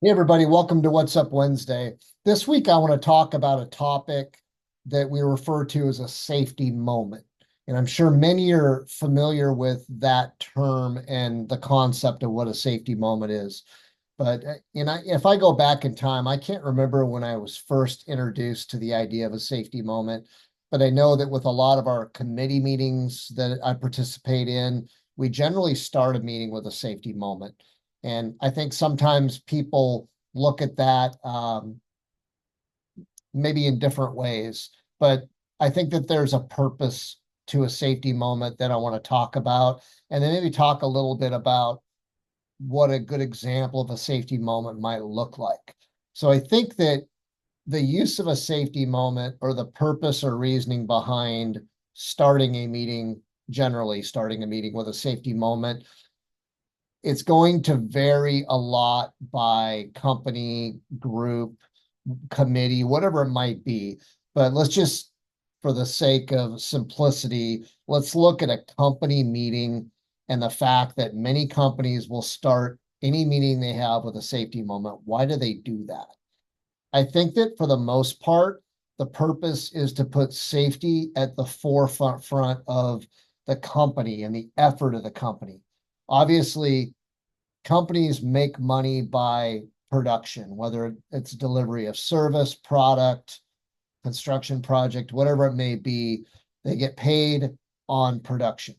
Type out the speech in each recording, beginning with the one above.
Hey, everybody, welcome to What's Up Wednesday. This week, I want to talk about a topic that we refer to as a safety moment. And I'm sure many are familiar with that term and the concept of what a safety moment is. But if I go back in time, I can't remember when I was first introduced to the idea of a safety moment. But I know that with a lot of our committee meetings that I participate in, we generally start a meeting with a safety moment. And I think sometimes people look at that maybe in different ways, but I think that there's a purpose to a safety moment that I want to talk about, and then maybe talk a little bit about what a good example of a safety moment might look like. So I think that the use of a safety moment or the purpose or reasoning behind starting a meeting, generally starting a meeting with a safety moment, it's going to vary a lot by company, group, committee, whatever it might be. But let's just, for the sake of simplicity, let's look at a company meeting and the fact that many companies will start any meeting they have with a safety moment. Why do they do that? I think that for the most part, the purpose is to put safety at the forefront of the company and the effort of the company. Obviously, companies make money by production, whether it's delivery of service, product, construction project, whatever it may be, they get paid on production.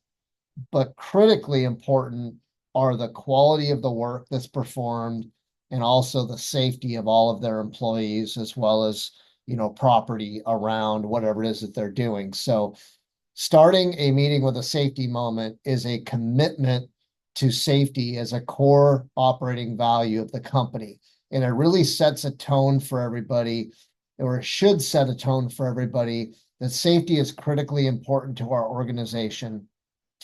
But critically important are the quality of the work that's performed and also the safety of all of their employees, as well as, property around whatever it is that they're doing. So starting a meeting with a safety moment is a commitment to safety as a core operating value of the company. And it really sets a tone for everybody, or it should set a tone for everybody, that safety is critically important to our organization.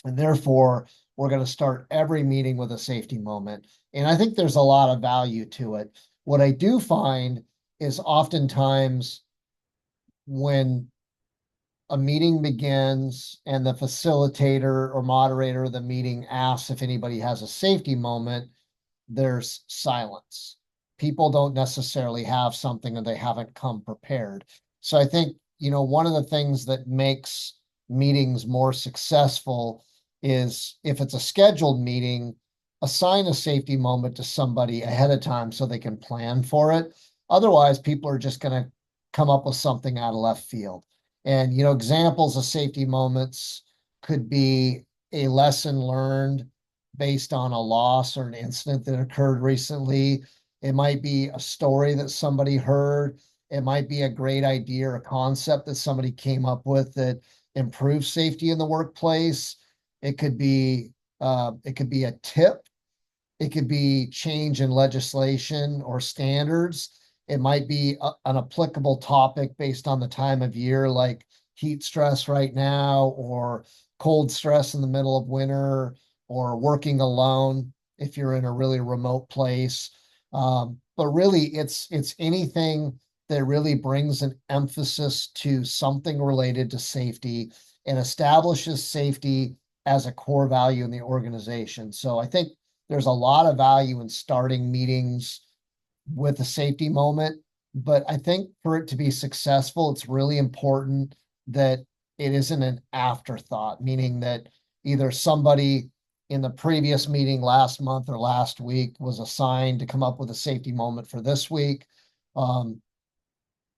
And therefore, we're going to start every meeting with a safety moment. And I think there's a lot of value to it. What I do find is oftentimes when a meeting begins and the facilitator or moderator of the meeting asks if anybody has a safety moment, there's silence. People don't necessarily have something and they haven't come prepared. So I think, one of the things that makes meetings more successful is if it's a scheduled meeting, assign a safety moment to somebody ahead of time so they can plan for it. Otherwise, people are just going to come up with something out of left field. And, examples of safety moments could be a lesson learned based on a loss or an incident that occurred recently. It might be a story that somebody heard. It might be a great idea or a concept that somebody came up with that improves safety in the workplace. It could be a tip. It could be change in legislation or standards. It might be an applicable topic based on the time of year, like heat stress right now, or cold stress in the middle of winter, or working alone if you're in a really remote place. But really, it's anything that really brings an emphasis to something related to safety and establishes safety as a core value in the organization. So I think there's a lot of value in starting meetings with a safety moment. But I think for it to be successful, it's really important that it isn't an afterthought, meaning that either somebody in the previous meeting last month or last week was assigned to come up with a safety moment for this week. Um,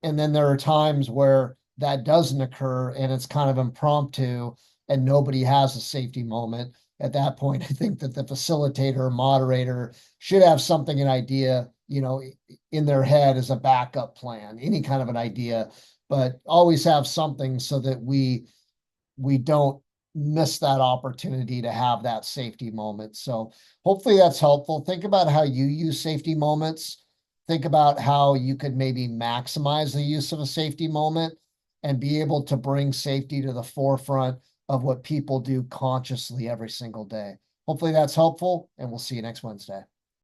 and then there are times where that doesn't occur and it's kind of impromptu and nobody has a safety moment. At that point, I think that the facilitator or moderator should have something, an idea, in their head as a backup plan, any kind of an idea, but always have something so that we don't miss that opportunity to have that safety moment. So hopefully that's helpful. Think about how you use safety moments. Think about how you could maybe maximize the use of a safety moment and be able to bring safety to the forefront of what people do consciously every single day. Hopefully that's helpful, and we'll see you next Wednesday.